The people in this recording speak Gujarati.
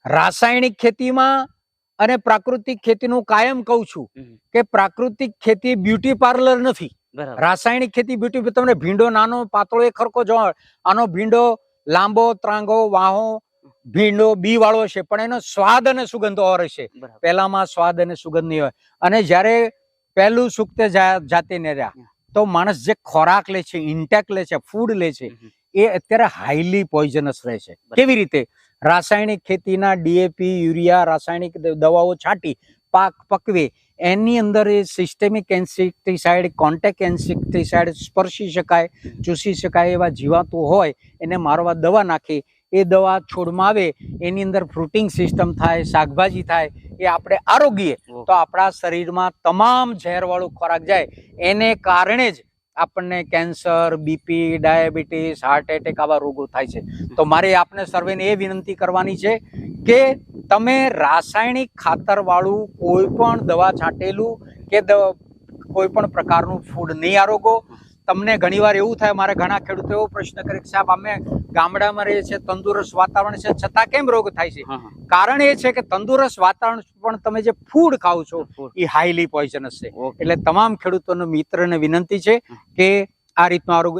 રાસાયણિક ખેતીમાં અને પ્રાકૃતિક ખેતીનું કાયમ કહું છું કે પ્રાકૃતિક ખેતી બ્યુટી પાર્લર નથી. રાસાયણિક ખેતી બ્યુટી, તમને ભીંડો નાનો પાતળો એ ખરકો જો, આનો ભીંડો લાંબો ત્રાંગો વાહો ભીંડો બી વાળો છે, પણ એનો સ્વાદ અને સુગંધ ઓર છે. પહેલામાં સ્વાદ અને સુગંધ નહીં હોય. અને જ્યારે પહેલું સુક્તે જાતે ને રહ્યા તો માણસ જે ખોરાક લે છે, ઇન્ટેક લે છે, ફૂડ લે છે, એ અત્યારે હાઈલી પોઈઝનસ રહે છે. કેવી રીતે? રાસાયણિક ખેતીના ડીએપી યુરિયા રાસાયણિક દવાઓ છાંટી પાક પકવે, એની અંદર એ સિસ્ટેમિક ઇન્સેક્ટિસાઇડ, કોન્ટેક્ટ ઇન્સેક્ટિસાઇડ, સ્પર્શી શકાય ચૂસી શકાય એવા જીવાતો હોય એને મારવા દવા નાખી, એ દવા છોડમાં આવે, એની અંદર ફ્રૂટિંગ સિસ્ટમ થાય, શાકભાજી થાય, એ આપણે આરોગીએ તો આપણા શરીરમાં તમામ ઝેરવાળો ખોરાક જાય. એને કારણે જ આપણને cancer, BP, diabetes, heart attack આવા રોગો થાય છે. તો મારે આપને સર્વેને એ વિનંતી કરવાની છે કે તમે રાસાયણિક ખાતર વાળું કોઈ પણ દવા છાંટેલું કે કોઈ પણ પ્રકારનું ફૂડ નહીં આરોગો. તમને ઘણીવાર એવું થાય, મારે ઘણા ખેડૂતો એવો પ્રશ્ન કરે કે સાહેબ અમે ગામડામાં રહીએ છીએ, તંદુરસ્ત વાતાવરણ છે, છતાં કેમ રોગ થાય છે? કારણ એ છે કે તંદુરસ્ત વાતાવરણ પણ તમે જે ફૂડ ખાઓ છો એ હાઈલી પોઈઝનસ છે. એટલે તમામ ખેડૂતોનો મિત્રને વિનંતી છે કે આ રીતનું આરોગ્ય